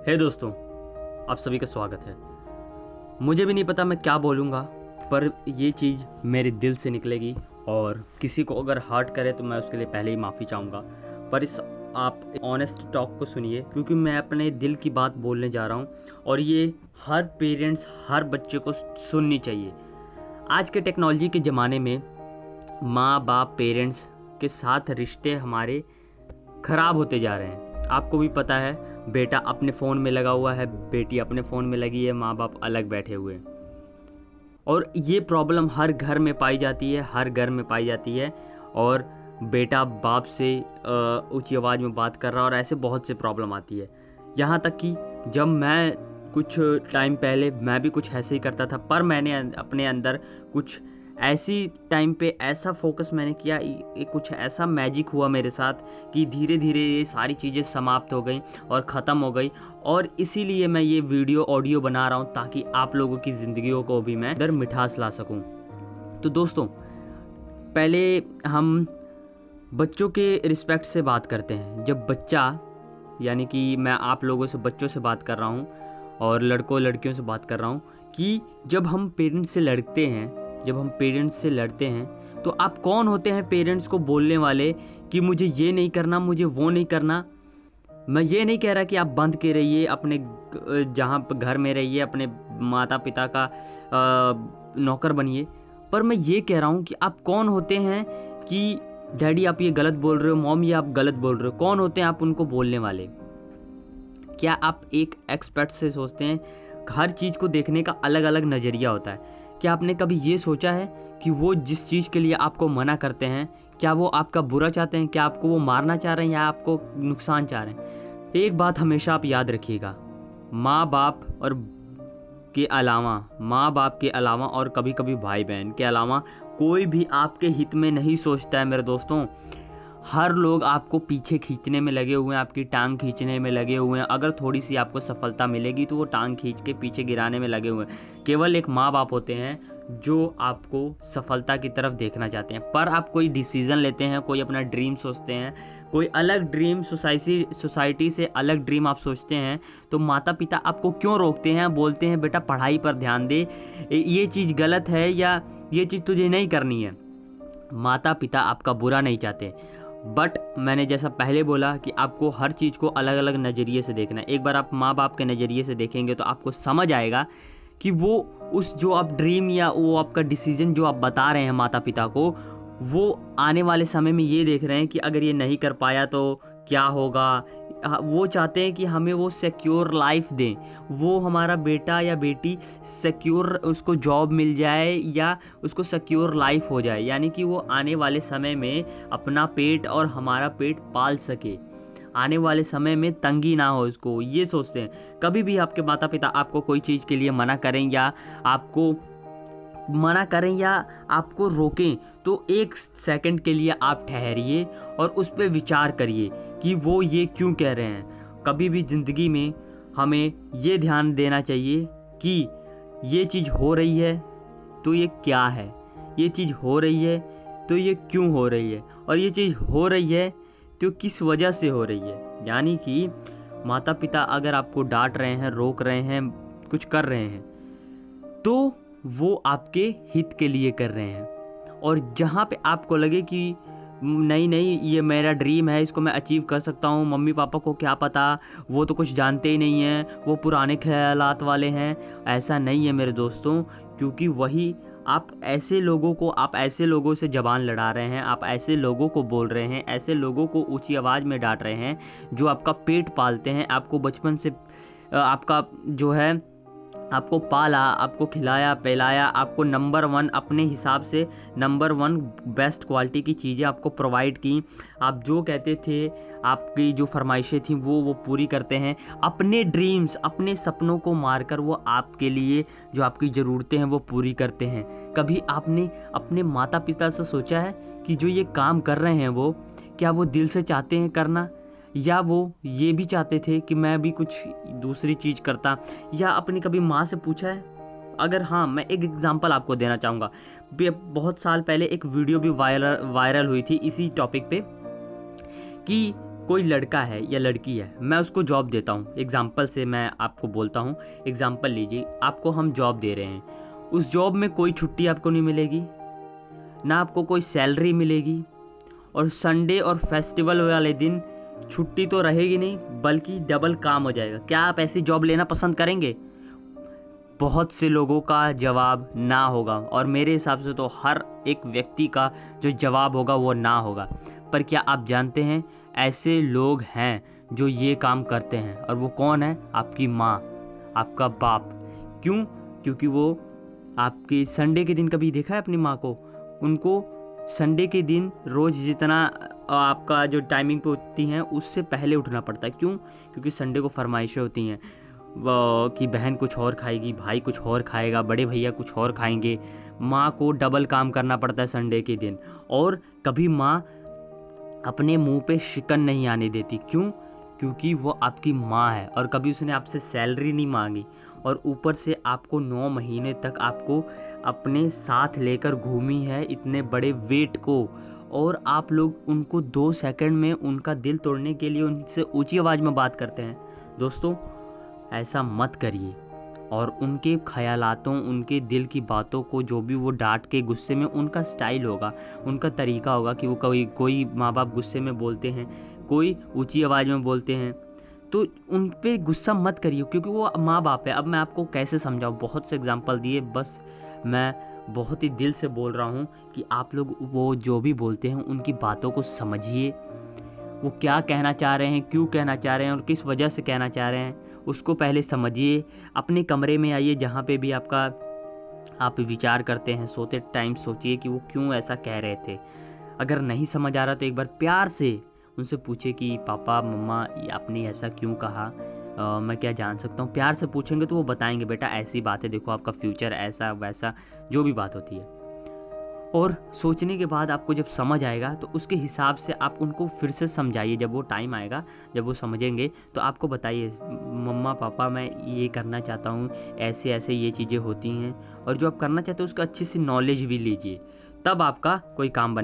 हे दोस्तों, आप सभी का स्वागत है। मुझे भी नहीं पता मैं क्या बोलूँगा, पर ये चीज़ मेरे दिल से निकलेगी और किसी को अगर हर्ट करे तो मैं उसके लिए पहले ही माफ़ी चाहूँगा। पर इस आप ऑनेस्ट टॉक को सुनिए, क्योंकि मैं अपने दिल की बात बोलने जा रहा हूँ और ये हर पेरेंट्स, हर बच्चे को सुननी चाहिए। आज के टेक्नोलॉजी के ज़माने में माँ बाप, पेरेंट्स के साथ रिश्ते हमारे ख़राब होते जा रहे हैं। आपको भी पता है, बेटा अपने फ़ोन में लगा हुआ है, बेटी अपने फ़ोन में लगी है, माँ बाप अलग बैठे हुए हैं। और ये प्रॉब्लम हर घर में पाई जाती है, हर घर में पाई जाती है। और बेटा बाप से ऊंची आवाज़ में बात कर रहा है और ऐसे बहुत से प्रॉब्लम आती है। यहाँ तक कि जब मैं कुछ टाइम पहले मैं भी कुछ ऐसे ही करता था, पर मैंने अपने अंदर कुछ ऐसी टाइम पे ऐसा फोकस मैंने किया, कुछ ऐसा मैजिक हुआ मेरे साथ कि धीरे धीरे ये सारी चीज़ें समाप्त हो गई और ख़त्म हो गई। और इसीलिए मैं ये वीडियो ऑडियो बना रहा हूँ ताकि आप लोगों की ज़िंदगियों को भी मैं अंदर मिठास ला सकूँ। तो दोस्तों, पहले हम बच्चों के रिस्पेक्ट से बात करते हैं। जब बच्चा, यानी कि मैं आप लोगों से, बच्चों से बात कर रहा हूँ और लड़कों लड़कियों से बात कर रहा हूँ, कि जब हम पेरेंट्स से लड़ते हैं तो आप कौन होते हैं पेरेंट्स को बोलने वाले कि मुझे ये नहीं करना, मुझे वो नहीं करना। मैं ये नहीं कह रहा कि आप बंद के रहिए, अपने जहाँ घर में रहिए, अपने माता पिता का नौकर बनिए, पर मैं ये कह रहा हूँ कि आप कौन होते हैं कि डैडी आप ये गलत बोल रहे हो, मॉम ये आप गलत बोल रहे हो। कौन होते हैं आप उनको बोलने वाले? क्या आप एक एक्सपर्ट से सोचते हैं? हर चीज़ को देखने का अलग अलग नज़रिया होता है। क्या आपने कभी ये सोचा है कि वो जिस चीज़ के लिए आपको मना करते हैं, क्या वो आपका बुरा चाहते हैं? क्या आपको वो मारना चाह रहे हैं या आपको नुकसान चाह रहे हैं? एक बात हमेशा आप याद रखिएगा, माँ बाप के अलावा और कभी कभी भाई बहन के अलावा कोई भी आपके हित में नहीं सोचता है मेरे दोस्तों। हर लोग आपको पीछे खींचने में लगे हुए हैं, आपकी टांग खींचने में लगे हुए हैं। अगर थोड़ी सी आपको सफलता मिलेगी तो वो टांग खींच के पीछे गिराने में लगे हुए हैं। केवल एक माँ बाप होते हैं जो आपको सफलता की तरफ देखना चाहते हैं। पर आप कोई डिसीज़न लेते हैं, कोई अपना ड्रीम सोचते हैं, कोई अलग ड्रीम, सोसाइटी से अलग ड्रीम आप सोचते हैं, तो माता पिता आपको क्यों रोकते हैं? बोलते हैं बेटा पढ़ाई पर ध्यान दे, ये चीज़ गलत है या ये चीज़ तुझे नहीं करनी है। माता पिता आपका बुरा नहीं चाहते, बट मैंने जैसा पहले बोला कि आपको हर चीज़ को अलग अलग नज़रिए से देखना है। एक बार आप माँ बाप के नज़रिए से देखेंगे तो आपको समझ आएगा कि वो उस जो आप ड्रीम या वो आपका डिसीजन जो आप बता रहे हैं माता पिता को, वो आने वाले समय में ये देख रहे हैं कि अगर ये नहीं कर पाया तो क्या होगा। वो चाहते हैं कि हमें वो सिक्योर लाइफ दें, वो हमारा बेटा या बेटी सिक्योर, उसको जॉब मिल जाए या उसको सिक्योर लाइफ हो जाए, यानी कि वो आने वाले समय में अपना पेट और हमारा पेट पाल सके, आने वाले समय में तंगी ना हो उसको। ये सोचते हैं। कभी भी आपके माता पिता आपको कोई चीज़ के लिए मना करें या आपको रोकें तो एक सेकंड के लिए आप ठहरिए और उस पर विचार करिए कि वो ये क्यों कह रहे हैं। कभी भी ज़िंदगी में हमें ये ध्यान देना चाहिए कि ये चीज़ हो रही है तो ये क्या है, ये चीज़ हो रही है तो ये क्यों हो रही है, और ये चीज़ हो रही है तो किस वजह से हो रही है। यानी कि माता पिता अगर आपको डांट रहे हैं, रोक रहे हैं, कुछ कर रहे हैं, तो वो आपके हित के लिए कर रहे हैं। और जहाँ पे आपको लगे कि नहीं ये मेरा ड्रीम है, इसको मैं अचीव कर सकता हूँ, मम्मी पापा को क्या पता, वो तो कुछ जानते ही नहीं हैं, वो पुराने ख्यालात वाले हैं, ऐसा नहीं है मेरे दोस्तों। क्योंकि वही आप ऐसे लोगों से ज़बान लड़ा रहे हैं, आप ऐसे लोगों को बोल रहे हैं, ऐसे लोगों को ऊंची आवाज़ में डांट रहे हैं जो आपका पेट पालते हैं, आपको बचपन से आपका जो है आपको पाला, आपको खिलाया पिलाया, आपको नंबर 1 अपने हिसाब से नंबर 1 बेस्ट क्वालिटी की चीज़ें आपको प्रोवाइड की। आप जो कहते थे, आपकी जो फरमाइशें थी वो पूरी करते हैं। अपने ड्रीम्स, अपने सपनों को मारकर वो आपके लिए जो आपकी ज़रूरतें हैं वो पूरी करते हैं। कभी आपने अपने माता पिता से सोचा है कि जो ये काम कर रहे हैं वो क्या वो दिल से चाहते हैं करना, या वो ये भी चाहते थे कि मैं भी कुछ दूसरी चीज़ करता? या अपनी कभी माँ से पूछा है? अगर हाँ, मैं एक एग्जांपल आपको देना चाहूँगा। बहुत साल पहले एक वीडियो भी वायरल हुई थी इसी टॉपिक पे, कि कोई लड़का है या लड़की है, मैं उसको जॉब देता हूँ, एग्जाम्पल से मैं आपको बोलता हूँ, एग्जाम्पल लीजिए, आपको हम जॉब दे रहे हैं, उस जॉब में कोई छुट्टी आपको नहीं मिलेगी, ना आपको कोई सैलरी मिलेगी, और संडे और फेस्टिवल वाले दिन छुट्टी तो रहेगी नहीं बल्कि डबल काम हो जाएगा। क्या आप ऐसी जॉब लेना पसंद करेंगे? बहुत से लोगों का जवाब ना होगा, और मेरे हिसाब से तो हर एक व्यक्ति का जो जवाब होगा वो ना होगा। पर क्या आप जानते हैं ऐसे लोग हैं जो ये काम करते हैं, और वो कौन है? आपकी माँ, आपका बाप। क्यों? क्योंकि वो आपके संडे के दिन कभी देखा है अपनी माँ को? उनको संडे के दिन रोज़ जितना आपका जो टाइमिंग पे उठती हैं उससे पहले उठना पड़ता है। क्यों? क्योंकि संडे को फरमाइशें होती हैं कि बहन कुछ और खाएगी, भाई कुछ और खाएगा, बड़े भैया कुछ और खाएंगे। माँ को डबल काम करना पड़ता है संडे के दिन, और कभी माँ अपने मुंह पे शिकन नहीं आने देती। क्यों? क्योंकि वो आपकी माँ है, और कभी उसने आपसे सैलरी नहीं मांगी, और ऊपर से आपको 9 महीने तक आपको अपने साथ लेकर घूमी है इतने बड़े वेट को, और आप लोग उनको 2 सेकंड में उनका दिल तोड़ने के लिए उनसे ऊंची आवाज़ में बात करते हैं। दोस्तों, ऐसा मत करिए, और उनके ख़यालातों, उनके दिल की बातों को जो भी वो डांट के गुस्से में, उनका स्टाइल होगा, उनका तरीका होगा कि वो कोई माँ बाप गुस्से में बोलते हैं, कोई ऊंची आवाज़ में बोलते हैं, तो उन पे गुस्सा मत करिए, क्योंकि वो माँ बाप है। अब मैं आपको कैसे समझाऊँ, बहुत से एग्जांपल दिए, बस मैं बहुत ही दिल से बोल रहा हूँ कि आप लोग वो जो भी बोलते हैं उनकी बातों को समझिए, वो क्या कहना चाह रहे हैं, क्यों कहना चाह रहे हैं, और किस वजह से कहना चाह रहे हैं, उसको पहले समझिए। अपने कमरे में आइए, जहाँ पे भी आप विचार करते हैं, सोते टाइम सोचिए कि वो क्यों ऐसा कह रहे थे। अगर नहीं समझ आ रहा तो एक बार प्यार से उनसे पूछे कि पापा मम्मा ये आपने ऐसा क्यों कहा, मैं क्या जान सकता हूँ? प्यार से पूछेंगे तो वो बताएंगे, बेटा ऐसी बात है, देखो आपका फ्यूचर ऐसा वैसा, जो भी बात होती है। और सोचने के बाद आपको जब समझ आएगा तो उसके हिसाब से आप उनको फिर से समझाइए। जब वो टाइम आएगा, जब वो समझेंगे तो आपको बताइए, मम्मा पापा मैं ये करना चाहता हूँ, ऐसे ऐसे ये चीज़ें होती हैं, और जो आप करना चाहते हो उसका अच्छी सी नॉलेज भी लीजिए, तब आपका कोई काम बने।